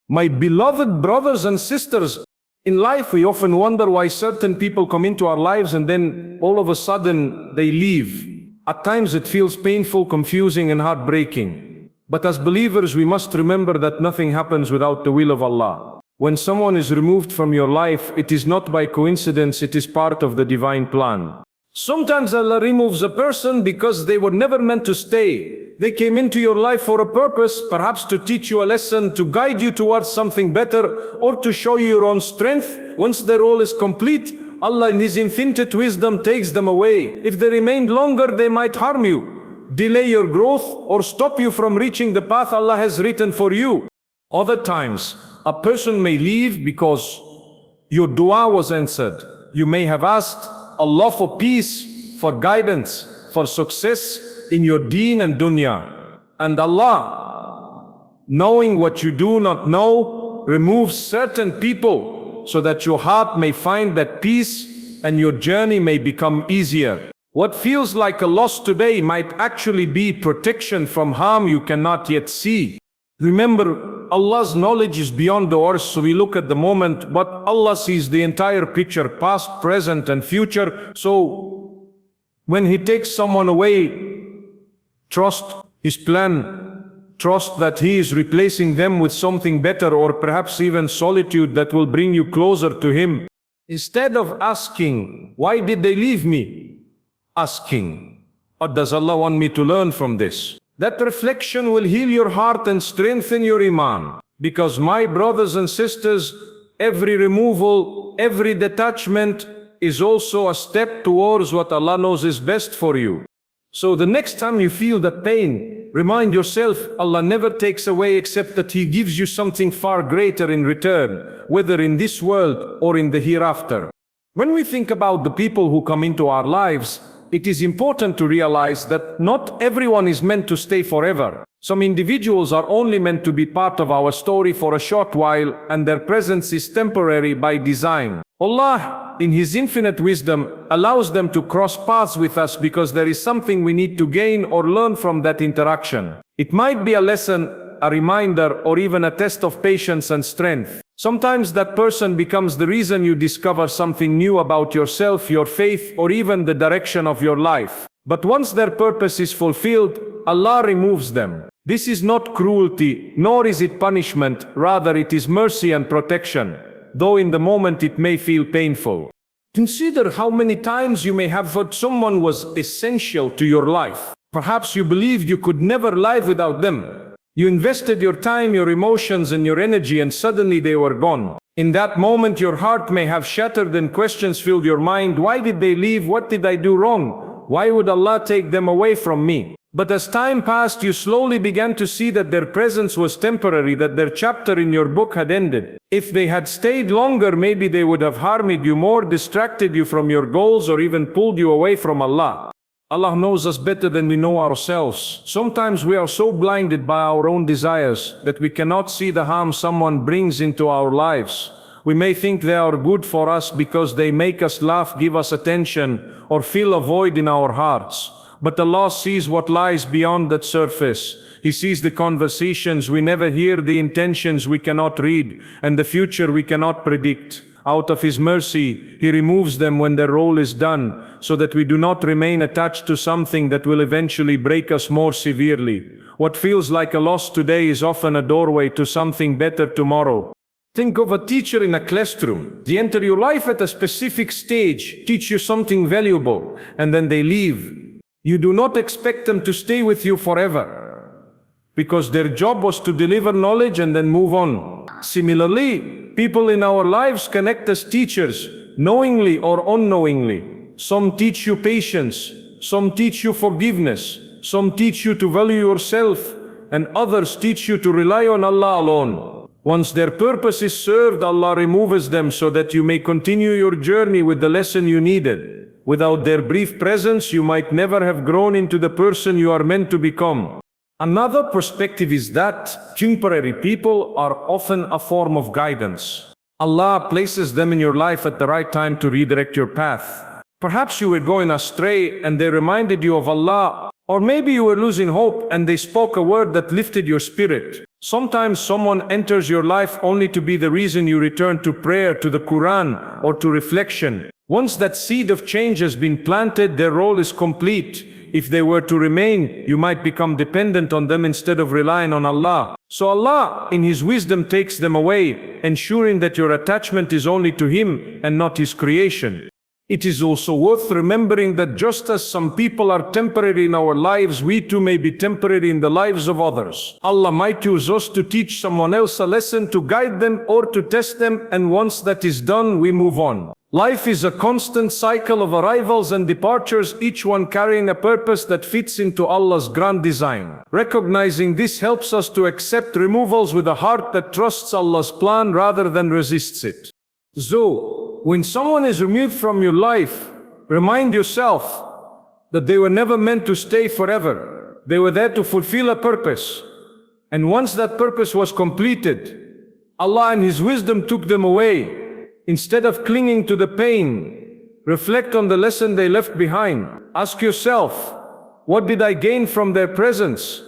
My beloved brothers and sisters, in life we often wonder why certain people come into our lives and then all of a sudden they leave. At times it feels painful, confusing and heartbreaking. But as believers we must remember that nothing happens without the will of Allah. When someone is removed from your life, it is not by coincidence, it is part of the divine plan. Sometimes Allah removes a person because they were never meant to stay. They came into your life for a purpose, perhaps to teach you a lesson, to guide you towards something better, or to show you your own strength. Once their role is complete, Allah in His infinite wisdom takes them away. If they remained longer, they might harm you, delay your growth, or stop you from reaching the path Allah has written for you. Other times, a person may leave because your dua was answered. You may have asked Allah for peace, for guidance, for success in your deen and dunya. And Allah, knowing what you do not know, removes certain people so that your heart may find that peace and your journey may become easier. What feels like a loss today might actually be protection from harm you cannot yet see. Remember, Allah's knowledge is beyond ours, so we look at the moment, but Allah sees the entire picture, past, present and future. So when He takes someone away, trust His plan, trust that He is replacing them with something better, or perhaps even solitude that will bring you closer to Him. Instead of asking, why did they leave me? Asking, what does Allah want me to learn from this? That reflection will heal your heart and strengthen your iman. Because my brothers and sisters, every removal, every detachment is also a step towards what Allah knows is best for you. So the next time you feel that pain, remind yourself, Allah never takes away except that He gives you something far greater in return, whether in this world or in the hereafter. When we think about the people who come into our lives, it is important to realize that not everyone is meant to stay forever. Some individuals are only meant to be part of our story for a short while, and their presence is temporary by design. Allah, in His infinite wisdom, allows them to cross paths with us because there is something we need to gain or learn from that interaction. It might be a lesson, a reminder, or even a test of patience and strength. Sometimes that person becomes the reason you discover something new about yourself, your faith, or even the direction of your life. But once their purpose is fulfilled, Allah removes them. This is not cruelty, nor is it punishment, rather it is mercy and protection, though in the moment it may feel painful. Consider how many times you may have thought someone was essential to your life. Perhaps you believed you could never live without them. You invested your time, your emotions, and your energy, and suddenly they were gone. In that moment, your heart may have shattered and questions filled your mind. Why did they leave? What did I do wrong? Why would Allah take them away from me? But as time passed, you slowly began to see that their presence was temporary, that their chapter in your book had ended. If they had stayed longer, maybe they would have harmed you more, distracted you from your goals, or even pulled you away from Allah. Allah knows us better than we know ourselves. Sometimes we are so blinded by our own desires that we cannot see the harm someone brings into our lives. We may think they are good for us because they make us laugh, give us attention, or fill a void in our hearts. But Allah sees what lies beyond that surface. He sees the conversations we never hear, the intentions we cannot read, and the future we cannot predict. Out of His mercy, He removes them when their role is done, so that we do not remain attached to something that will eventually break us more severely. What feels like a loss today is often a doorway to something better tomorrow. Think of a teacher in a classroom. They enter your life at a specific stage, teach you something valuable, and then they leave. You do not expect them to stay with you forever, because their job was to deliver knowledge and then move on. Similarly, people in our lives connect as teachers, knowingly or unknowingly. Some teach you patience, some teach you forgiveness, some teach you to value yourself, and others teach you to rely on Allah alone. Once their purpose is served, Allah removes them so that you may continue your journey with the lesson you needed. Without their brief presence, you might never have grown into the person you are meant to become. Another perspective is that temporary people are often a form of guidance. Allah places them in your life at the right time to redirect your path. Perhaps you were going astray and they reminded you of Allah, Or maybe you were losing hope and they spoke a word that lifted your spirit. Sometimes someone enters your life only to be the reason you return to prayer, to the Quran, or to reflection. Once that seed of change has been planted, their role is complete. If they were to remain, you might become dependent on them instead of relying on Allah. So Allah, in His wisdom, takes them away, ensuring that your attachment is only to Him and not His creation. It is also worth remembering that just as some people are temporary in our lives, we too may be temporary in the lives of others. Allah might use us to teach someone else a lesson, to guide them or to test them, and once that is done, we move on. Life is a constant cycle of arrivals and departures, each one carrying a purpose that fits into Allah's grand design. Recognizing this helps us to accept removals with a heart that trusts Allah's plan rather than resists it. So, when someone is removed from your life, remind yourself that they were never meant to stay forever. They were there to fulfill a purpose. And once that purpose was completed, Allah in His wisdom took them away. Instead of clinging to the pain, reflect on the lesson they left behind. Ask yourself, what did I gain from their presence?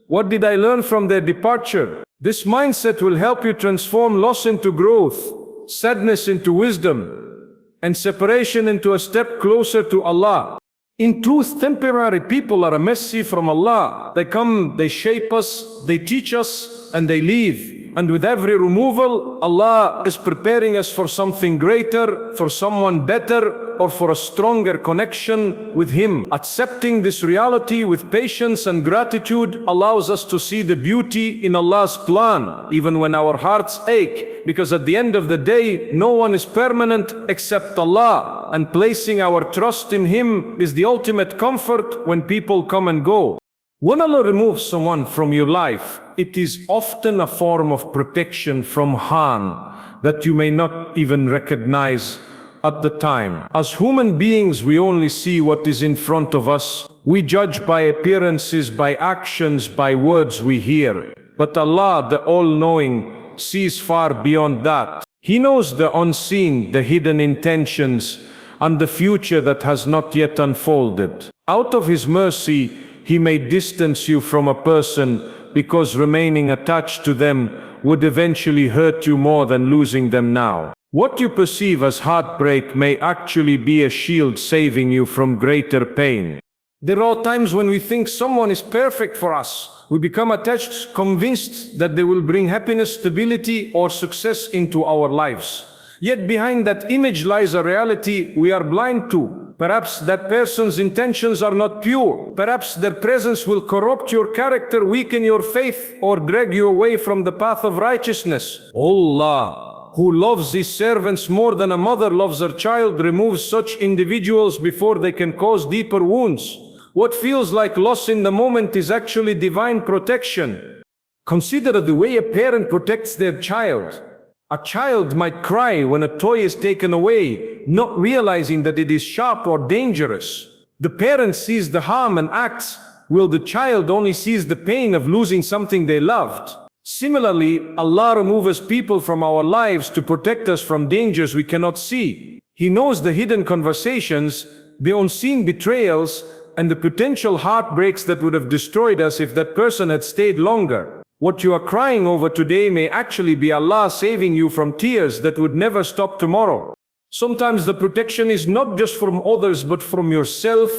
What did I learn from their departure? This mindset will help you transform loss into growth, sadness into wisdom, and separation into a step closer to Allah. In truth, temporary people are a message from Allah. They come, they shape us, they teach us, and they leave. And with every removal, Allah is preparing us for something greater, for someone better, or for a stronger connection with Him. Accepting this reality with patience and gratitude allows us to see the beauty in Allah's plan, even when our hearts ache, because at the end of the day, no one is permanent except Allah, and placing our trust in Him is the ultimate comfort when people come and go. When Allah removes someone from your life, it is often a form of protection from harm that you may not even recognize at the time. As human beings, we only see what is in front of us. We judge by appearances, by actions, by words we hear. But Allah, the all-knowing, sees far beyond that. He knows the unseen, the hidden intentions, and the future that has not yet unfolded. Out of His mercy, He may distance you from a person because remaining attached to them would eventually hurt you more than losing them now. What you perceive as heartbreak may actually be a shield saving you from greater pain. There are times when we think someone is perfect for us. We become attached, convinced that they will bring happiness, stability, or success into our lives. Yet behind that image lies a reality we are blind to. Perhaps that person's intentions are not pure. Perhaps their presence will corrupt your character, weaken your faith, or drag you away from the path of righteousness. Allah, who loves His servants more than a mother loves her child, removes such individuals before they can cause deeper wounds. What feels like loss in the moment is actually divine protection. Consider the way a parent protects their child. A child might cry when a toy is taken away, not realizing that it is sharp or dangerous. The parent sees the harm and acts, while the child only sees the pain of losing something they loved. Similarly, Allah removes people from our lives to protect us from dangers we cannot see. He knows the hidden conversations, the unseen betrayals, and the potential heartbreaks that would have destroyed us if that person had stayed longer. What you are crying over today may actually be Allah saving you from tears that would never stop tomorrow. Sometimes the protection is not just from others but from yourself.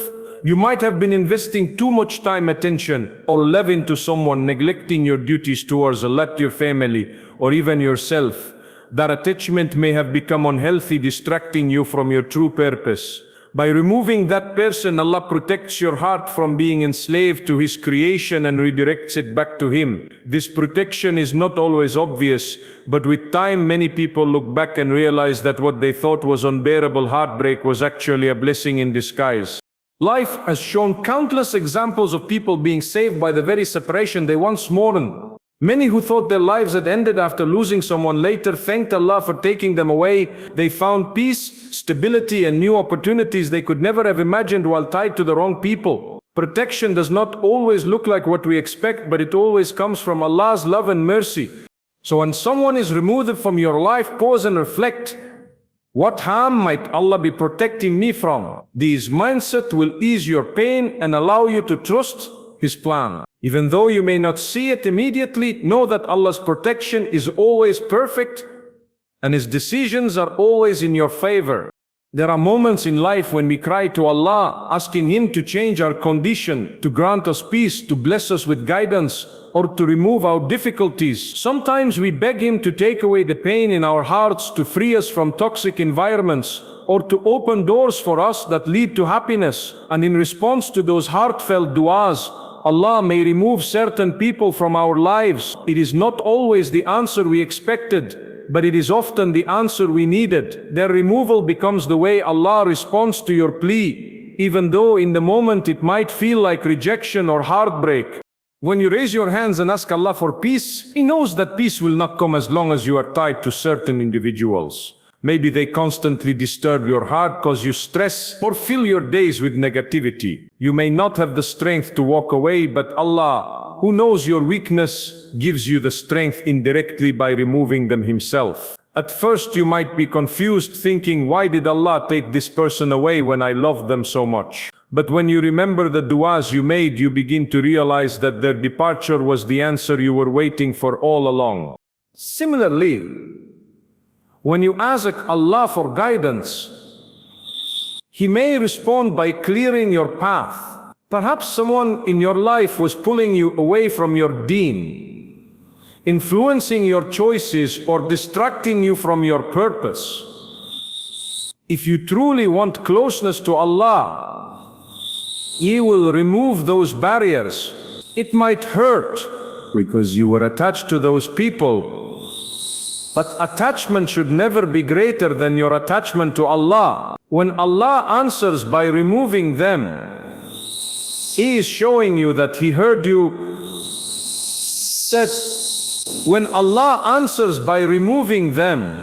You might have been investing too much time, attention, or love into someone, neglecting your duties towards Allah, your family, or even yourself. That attachment may have become unhealthy, distracting you from your true purpose. By removing that person, Allah protects your heart from being enslaved to His creation and redirects it back to Him. This protection is not always obvious, but with time many people look back and realize that what they thought was unbearable heartbreak was actually a blessing in disguise. Life has shown countless examples of people being saved by the very separation they once mourned. Many who thought their lives had ended after losing someone later thanked Allah for taking them away. They found peace, stability, and new opportunities they could never have imagined while tied to the wrong people. Protection does not always look like what we expect, but it always comes from Allah's love and mercy. So when someone is removed from your life, pause and reflect. What harm might Allah be protecting me from? This mindset will ease your pain and allow you to trust His plan. Even though you may not see it immediately, know that Allah's protection is always perfect and His decisions are always in your favor. There are moments in life when we cry to Allah, asking Him to change our condition, to grant us peace, to bless us with guidance, or to remove our difficulties. Sometimes we beg Him to take away the pain in our hearts, to free us from toxic environments, or to open doors for us that lead to happiness. And in response to those heartfelt du'as, Allah may remove certain people from our lives. It is not always the answer we expected, but it is often the answer we needed. Their removal becomes the way Allah responds to your plea, even though in the moment it might feel like rejection or heartbreak. When you raise your hands and ask Allah for peace, He knows that peace will not come as long as you are tied to certain individuals. Maybe they constantly disturb your heart, cause you stress, or fill your days with negativity. You may not have the strength to walk away, but Allah, who knows your weakness, gives you the strength indirectly by removing them Himself. At first you might be confused, thinking, why did Allah take this person away when I loved them so much? But when you remember the du'as you made, you begin to realize that their departure was the answer you were waiting for all along. Similarly, when you ask Allah for guidance, He may respond by clearing your path. Perhaps someone in your life was pulling you away from your deen, influencing your choices or distracting you from your purpose. If you truly want closeness to Allah, He will remove those barriers. It might hurt because you were attached to those people, but attachment should never be greater than your attachment to Allah. When Allah answers by removing them, He is showing you that He heard you. When Allah answers by removing them,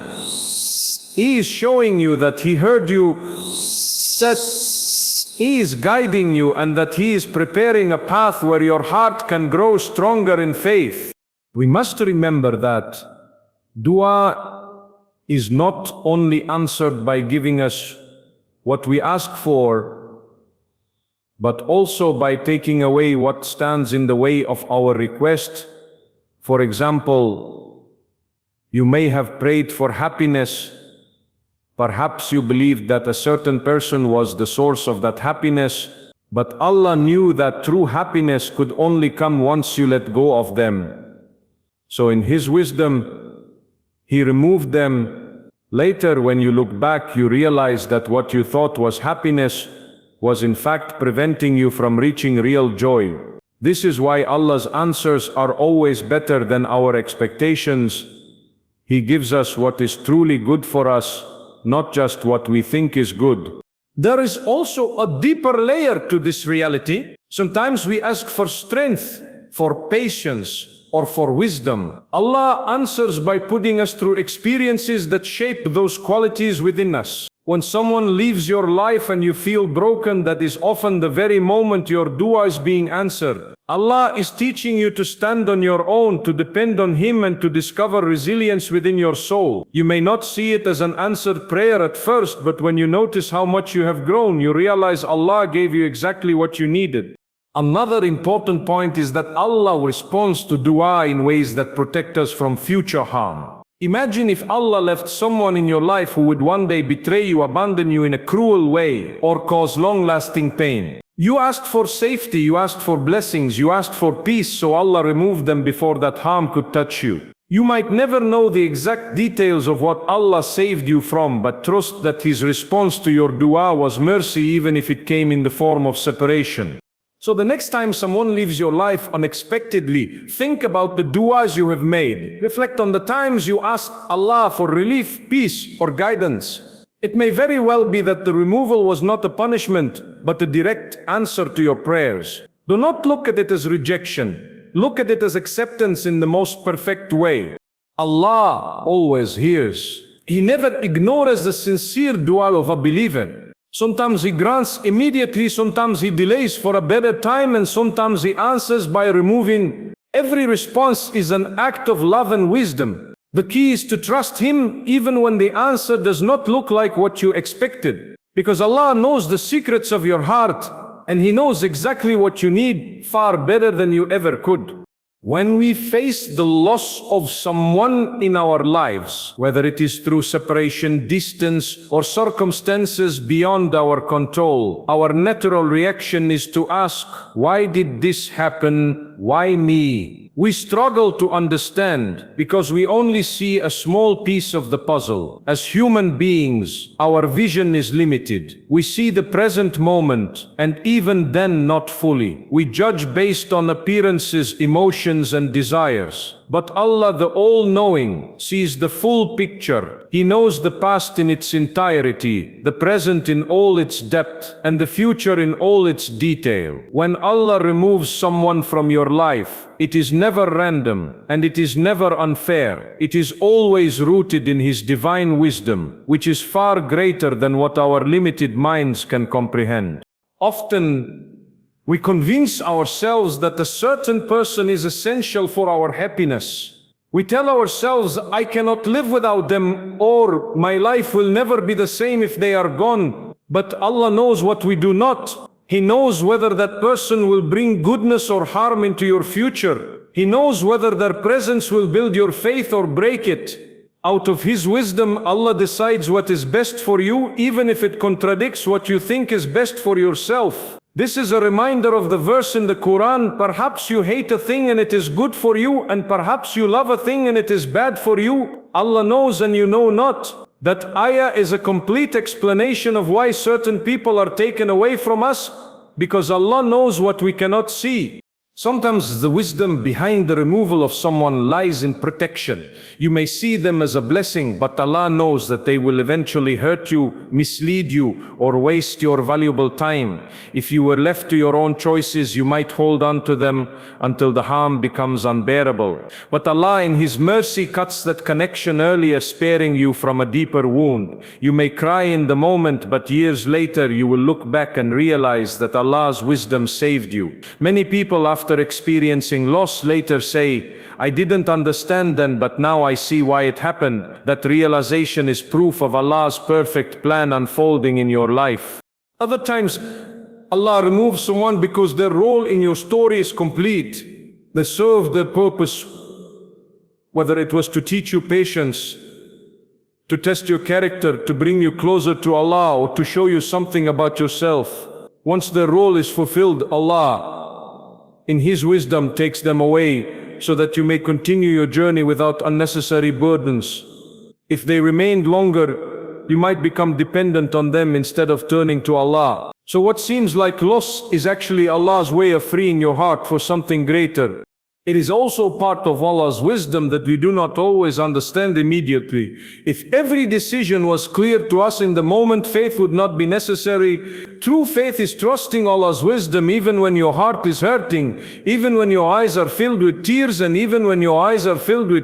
He is showing you that He heard you. He is guiding you and that He is preparing a path where your heart can grow stronger in faith. We must remember that dua is not only answered by giving us what we ask for, but also by taking away what stands in the way of our request. For example, you may have prayed for happiness. Perhaps you believed that a certain person was the source of that happiness, but Allah knew that true happiness could only come once you let go of them. So in His wisdom, He removed them. Later, when you look back, you realize that what you thought was happiness was in fact preventing you from reaching real joy. This is why Allah's answers are always better than our expectations. He gives us what is truly good for us, not just what we think is good. There is also a deeper layer to this reality. Sometimes we ask for strength, for patience, or for wisdom. Allah answers by putting us through experiences that shape those qualities within us. When someone leaves your life and you feel broken, that is often the very moment your dua is being answered. Allah is teaching you to stand on your own, to depend on Him, and to discover resilience within your soul. You may not see it as an answered prayer at first, but when you notice how much you have grown, you realize Allah gave you exactly what you needed. Another important point is that Allah responds to dua in ways that protect us from future harm. Imagine if Allah left someone in your life who would one day betray you, abandon you in a cruel way, or cause long-lasting pain. You asked for safety, you asked for blessings, you asked for peace, so Allah removed them before that harm could touch you. You might never know the exact details of what Allah saved you from, but trust that His response to your dua was mercy, even if it came in the form of separation. So the next time someone leaves your life unexpectedly, think about the du'as you have made. Reflect on the times you asked Allah for relief, peace, or guidance. It may very well be that the removal was not a punishment, but a direct answer to your prayers. Do not look at it as rejection. Look at it as acceptance in the most perfect way. Allah always hears. He never ignores the sincere dua of a believer. Sometimes He grants immediately, sometimes He delays for a better time, and sometimes He answers by removing. Every response is an act of love and wisdom. The key is to trust Him even when the answer does not look like what you expected. Because Allah knows the secrets of your heart, and He knows exactly what you need far better than you ever could. When we face the loss of someone in our lives, whether it is through separation, distance, or circumstances beyond our control, our natural reaction is to ask, why did this happen? Why me? We struggle to understand because we only see a small piece of the puzzle. As human beings, our vision is limited. We see the present moment, and even then not fully. We judge based on appearances, emotions, and desires. But Allah, the All-Knowing, sees the full picture. He knows the past in its entirety, the present in all its depth, and the future in all its detail. When Allah removes someone from your life, it is never random, and it is never unfair. It is always rooted in His divine wisdom, which is far greater than what our limited minds can comprehend. Often, we convince ourselves that a certain person is essential for our happiness. We tell ourselves, I cannot live without them, or my life will never be the same if they are gone. But Allah knows what we do not. He knows whether that person will bring goodness or harm into your future. He knows whether their presence will build your faith or break it. Out of His wisdom, Allah decides what is best for you, even if it contradicts what you think is best for yourself. This is a reminder of the verse in the Quran, perhaps you hate a thing and it is good for you, and perhaps you love a thing and it is bad for you. Allah knows and you know not. That ayah is a complete explanation of why certain people are taken away from us, because Allah knows what we cannot see. Sometimes the wisdom behind the removal of someone lies in protection. You may see them as a blessing, but Allah knows that they will eventually hurt you, mislead you, or waste your valuable time. If you were left to your own choices, you might hold on to them until the harm becomes unbearable. But Allah in His mercy cuts that connection earlier, sparing you from a deeper wound. You may cry in the moment, but years later you will look back and realize that Allah's wisdom saved you. Many people after experiencing loss later say, I didn't understand then, but now I see why it happened. That realization is proof of Allah's perfect plan unfolding in your life. Other times, Allah removes someone because their role in your story is complete. They serve their purpose, whether it was to teach you patience, to test your character, to bring you closer to Allah, or to show you something about yourself. Once their role is fulfilled, Allah, in His wisdom, takes them away so that you may continue your journey without unnecessary burdens. If they remained longer, you might become dependent on them instead of turning to Allah. So what seems like loss is actually Allah's way of freeing your heart for something greater. It is also part of Allah's wisdom that we do not always understand immediately. If every decision was clear to us in the moment, faith would not be necessary. True faith is trusting Allah's wisdom even when your heart is hurting, even when your eyes are filled with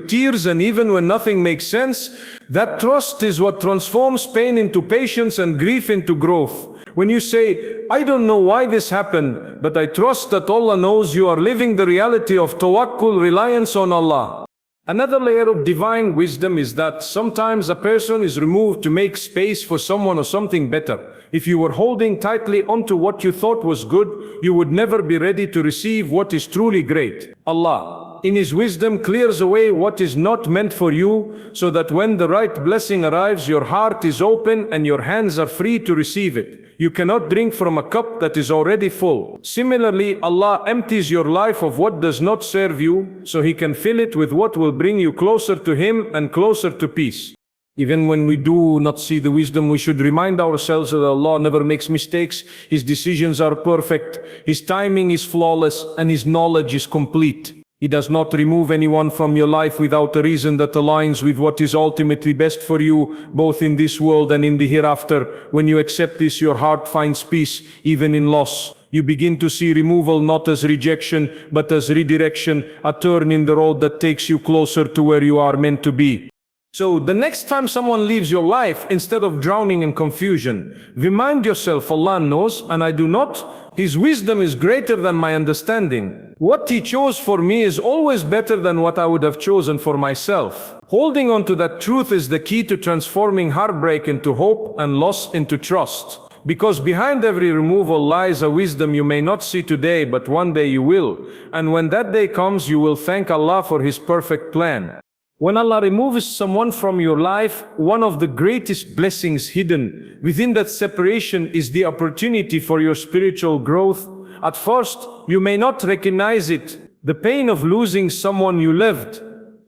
tears, and even when nothing makes sense. That trust is what transforms pain into patience and grief into growth. When you say, I don't know why this happened, but I trust that Allah knows, you are living the reality of Tawakkul, reliance on Allah. Another layer of divine wisdom is that sometimes a person is removed to make space for someone or something better. If you were holding tightly onto what you thought was good, you would never be ready to receive what is truly great. Allah, in His wisdom, clears away what is not meant for you, so that when the right blessing arrives, your heart is open and your hands are free to receive it. You cannot drink from a cup that is already full. Similarly, Allah empties your life of what does not serve you, so He can fill it with what will bring you closer to Him and closer to peace. Even when we do not see the wisdom, we should remind ourselves that Allah never makes mistakes. His decisions are perfect, His timing is flawless, and His knowledge is complete. He does not remove anyone from your life without a reason that aligns with what is ultimately best for you, both in this world and in the hereafter. When you accept this, your heart finds peace, even in loss. You begin to see removal not as rejection, but as redirection, a turn in the road that takes you closer to where you are meant to be. So the next time someone leaves your life, instead of drowning in confusion, remind yourself, Allah knows and I do not. His wisdom is greater than my understanding. What He chose for me is always better than what I would have chosen for myself. Holding on to that truth is the key to transforming heartbreak into hope and loss into trust. Because behind every removal lies a wisdom you may not see today, but one day you will. And when that day comes, you will thank Allah for His perfect plan. When Allah removes someone from your life, one of the greatest blessings hidden within that separation is the opportunity for your spiritual growth. At first, you may not recognize it. The pain of losing someone you loved,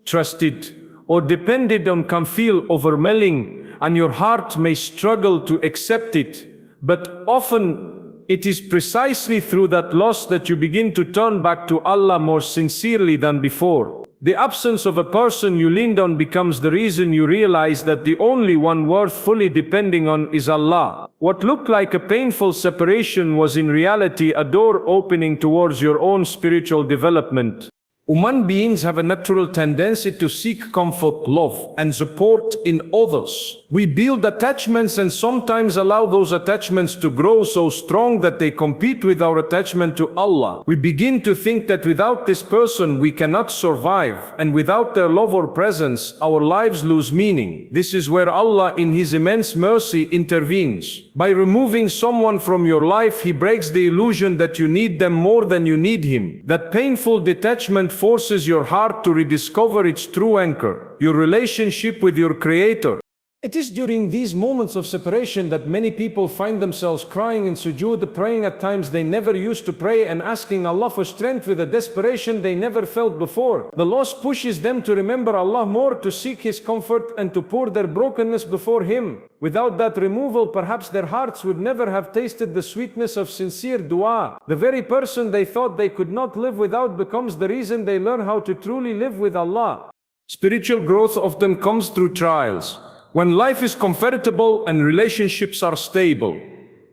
trusted, or depended on can feel overwhelming, and your heart may struggle to accept it. But often, it is precisely through that loss that you begin to turn back to Allah more sincerely than before. The absence of a person you leaned on becomes the reason you realize that the only one worth fully depending on is Allah. What looked like a painful separation was in reality a door opening towards your own spiritual development. Human beings have a natural tendency to seek comfort, love, and support in others. We build attachments and sometimes allow those attachments to grow so strong that they compete with our attachment to Allah. We begin to think that without this person we cannot survive, and without their love or presence, our lives lose meaning. This is where Allah, in His immense mercy, intervenes. By removing someone from your life, He breaks the illusion that you need them more than you need Him. That painful detachment forces your heart to rediscover its true anchor, your relationship with your Creator. It is during these moments of separation that many people find themselves crying in sujood, praying at times they never used to pray, and asking Allah for strength with a desperation they never felt before. The loss pushes them to remember Allah more, to seek His comfort, and to pour their brokenness before Him. Without that removal, perhaps their hearts would never have tasted the sweetness of sincere dua. The very person they thought they could not live without becomes the reason they learn how to truly live with Allah. Spiritual growth often comes through trials. When life is comfortable and relationships are stable,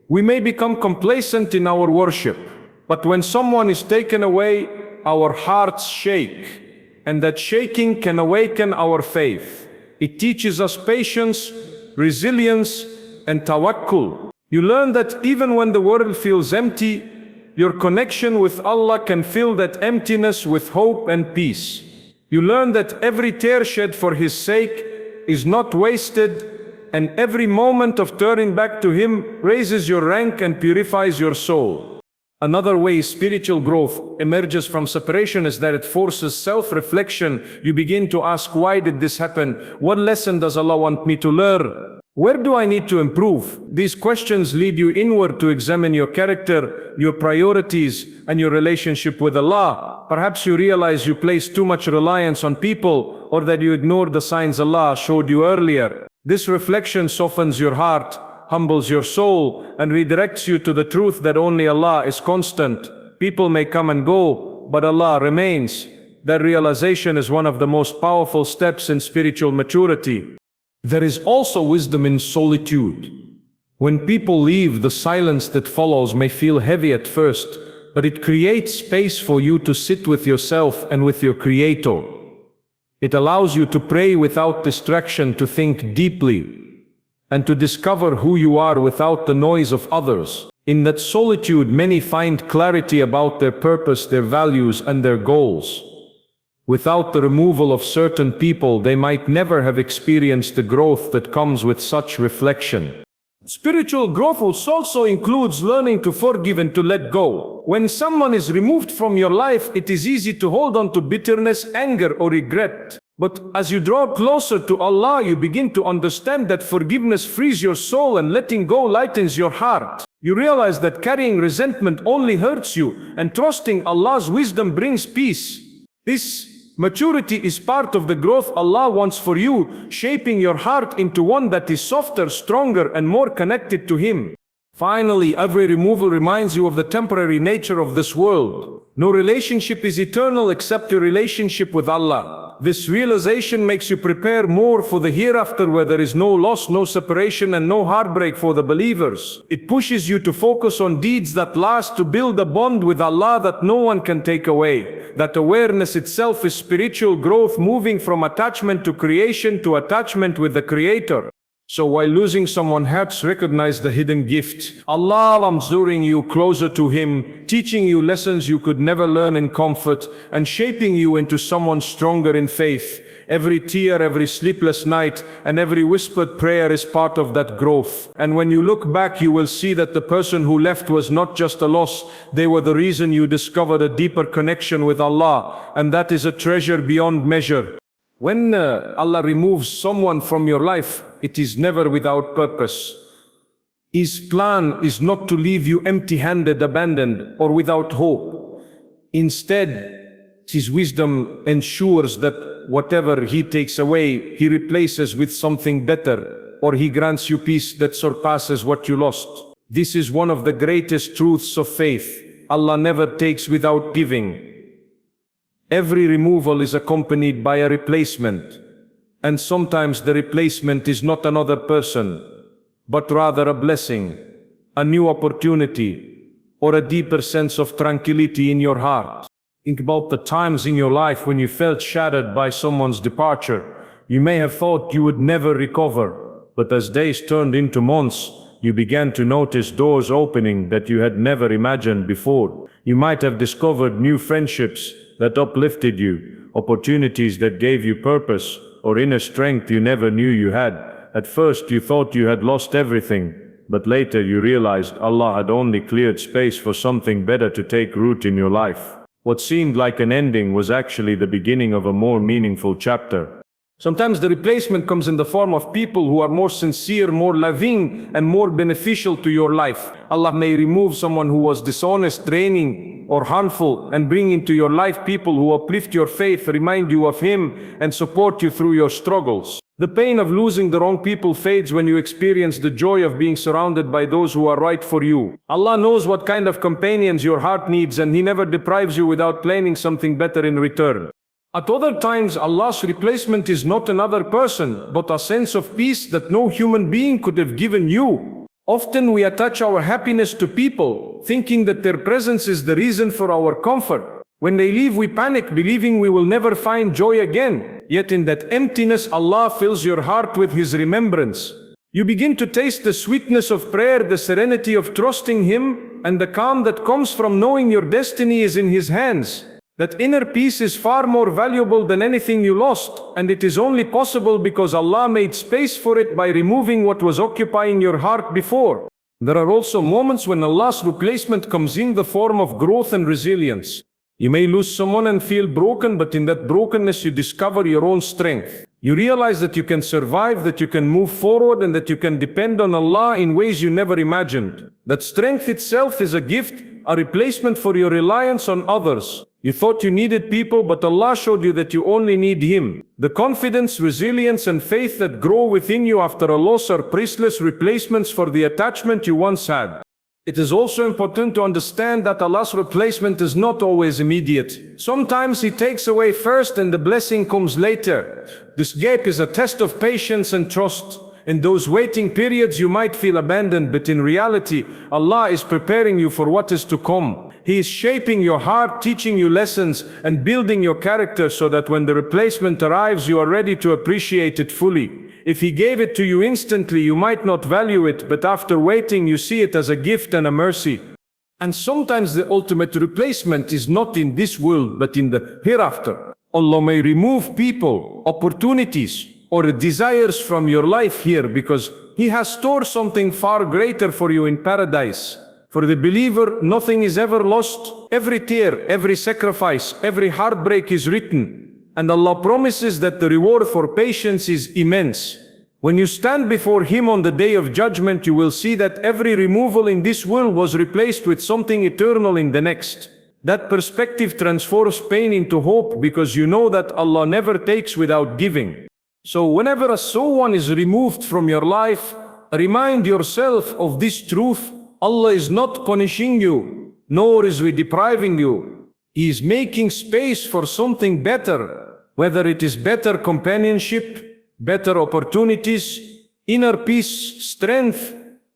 we may become complacent in our worship. But when someone is taken away, our hearts shake, and that shaking can awaken our faith. It teaches us patience, resilience, and tawakkul. You learn that even when the world feels empty, your connection with Allah can fill that emptiness with hope and peace. You learn that every tear shed for His sake is not wasted, and every moment of turning back to Him raises your rank and purifies your soul. Another way spiritual growth emerges from separation is that it forces self-reflection. You begin to ask, why did this happen? What lesson does Allah want me to learn? Where do I need to improve? These questions lead you inward to examine your character, your priorities, and your relationship with Allah. Perhaps you realize you place too much reliance on people, or that you ignored the signs Allah showed you earlier. This reflection softens your heart, humbles your soul, and redirects you to the truth that only Allah is constant. People may come and go, but Allah remains. That realization is one of the most powerful steps in spiritual maturity. There is also wisdom in solitude. When people leave, the silence that follows may feel heavy at first, but it creates space for you to sit with yourself and with your Creator. It allows you to pray without distraction, to think deeply, and to discover who you are without the noise of others. In that solitude, many find clarity about their purpose, their values, and their goals. Without the removal of certain people, they might never have experienced the growth that comes with such reflection. Spiritual growth also includes learning to forgive and to let go. When someone is removed from your life, it is easy to hold on to bitterness, anger, or regret. But as you draw closer to Allah, you begin to understand that forgiveness frees your soul and letting go lightens your heart. You realize that carrying resentment only hurts you, and trusting Allah's wisdom brings peace. This maturity is part of the growth Allah wants for you, shaping your heart into one that is softer, stronger, and more connected to Him. Finally, every removal reminds you of the temporary nature of this world. No relationship is eternal except your relationship with Allah. This realization makes you prepare more for the hereafter, where there is no loss, no separation, and no heartbreak for the believers. It pushes you to focus on deeds that last, to build a bond with Allah that no one can take away. That awareness itself is spiritual growth, moving from attachment to creation to attachment with the Creator. So while losing someone hurts, recognize the hidden gift. Allah is drawing you closer to Him, teaching you lessons you could never learn in comfort, and shaping you into someone stronger in faith. Every tear, every sleepless night, and every whispered prayer is part of that growth. And when you look back, you will see that the person who left was not just a loss, they were the reason you discovered a deeper connection with Allah, and that is a treasure beyond measure. When Allah removes someone from your life, it is never without purpose. His plan is not to leave you empty-handed, abandoned, or without hope. Instead, His wisdom ensures that whatever He takes away, He replaces with something better, or He grants you peace that surpasses what you lost. This is one of the greatest truths of faith. Allah never takes without giving. Every removal is accompanied by a replacement, and sometimes the replacement is not another person, but rather a blessing, a new opportunity, or a deeper sense of tranquility in your heart. Think about the times in your life when you felt shattered by someone's departure. You may have thought you would never recover, but as days turned into months, you began to notice doors opening that you had never imagined before. You might have discovered new friendships that uplifted you, opportunities that gave you purpose, or inner strength you never knew you had. At first you thought you had lost everything, but later you realized Allah had only cleared space for something better to take root in your life. What seemed like an ending was actually the beginning of a more meaningful chapter. Sometimes the replacement comes in the form of people who are more sincere, more loving, and more beneficial to your life. Allah may remove someone who was dishonest, draining, or harmful, and bring into your life people who uplift your faith, remind you of Him, and support you through your struggles. The pain of losing the wrong people fades when you experience the joy of being surrounded by those who are right for you. Allah knows what kind of companions your heart needs, and He never deprives you without planning something better in return. At other times, Allah's replacement is not another person, but a sense of peace that no human being could have given you. Often we attach our happiness to people, thinking that their presence is the reason for our comfort. When they leave, we panic, believing we will never find joy again. Yet in that emptiness, Allah fills your heart with His remembrance. You begin to taste the sweetness of prayer, the serenity of trusting Him, and the calm that comes from knowing your destiny is in His hands. That inner peace is far more valuable than anything you lost, and it is only possible because Allah made space for it by removing what was occupying your heart before. There are also moments when Allah's replacement comes in the form of growth and resilience. You may lose someone and feel broken, but in that brokenness you discover your own strength. You realize that you can survive, that you can move forward, and that you can depend on Allah in ways you never imagined. That strength itself is a gift, a replacement for your reliance on others. You thought you needed people, but Allah showed you that you only need Him. The confidence, resilience, and faith that grow within you after a loss are priceless replacements for the attachment you once had. It is also important to understand that Allah's replacement is not always immediate. Sometimes He takes away first and the blessing comes later. This gap is a test of patience and trust. In those waiting periods you might feel abandoned, but in reality, Allah is preparing you for what is to come. He is shaping your heart, teaching you lessons, and building your character so that when the replacement arrives, you are ready to appreciate it fully. If He gave it to you instantly, you might not value it, but after waiting, you see it as a gift and a mercy. And sometimes the ultimate replacement is not in this world, but in the hereafter. Allah may remove people, opportunities, or desires from your life here because He has stored something far greater for you in paradise. For the believer, nothing is ever lost. Every tear, every sacrifice, every heartbreak is written. And Allah promises that the reward for patience is immense. When you stand before Him on the day of judgment, you will see that every removal in this world was replaced with something eternal in the next. That perspective transforms pain into hope because you know that Allah never takes without giving. So whenever a soul is removed from your life, remind yourself of this truth. Allah is not punishing you, nor is He depriving you. He is making space for something better. whether it is better companionship, better opportunities, inner peace, strength,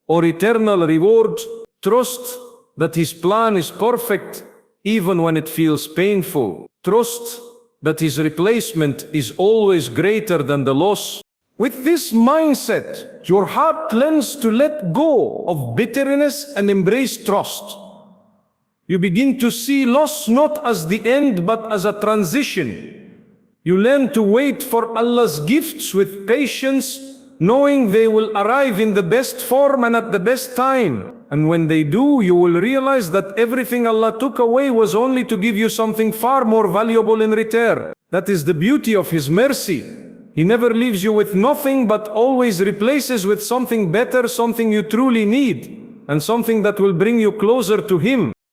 or eternal reward. Trust that His plan is perfect even when it feels painful. Trust that His replacement is always greater than the loss. With this mindset, your heart learns to let go of bitterness and embrace trust. You begin to see loss not as the end but as a transition. You learn to wait for Allah's gifts with patience, knowing they will arrive in the best form and at the best time. And when they do, you will realize that everything Allah took away was only to give you something far more valuable in return. That is the beauty of His mercy. He never leaves you with nothing but always replaces with something better, something you truly need, and something that will bring you closer to Him.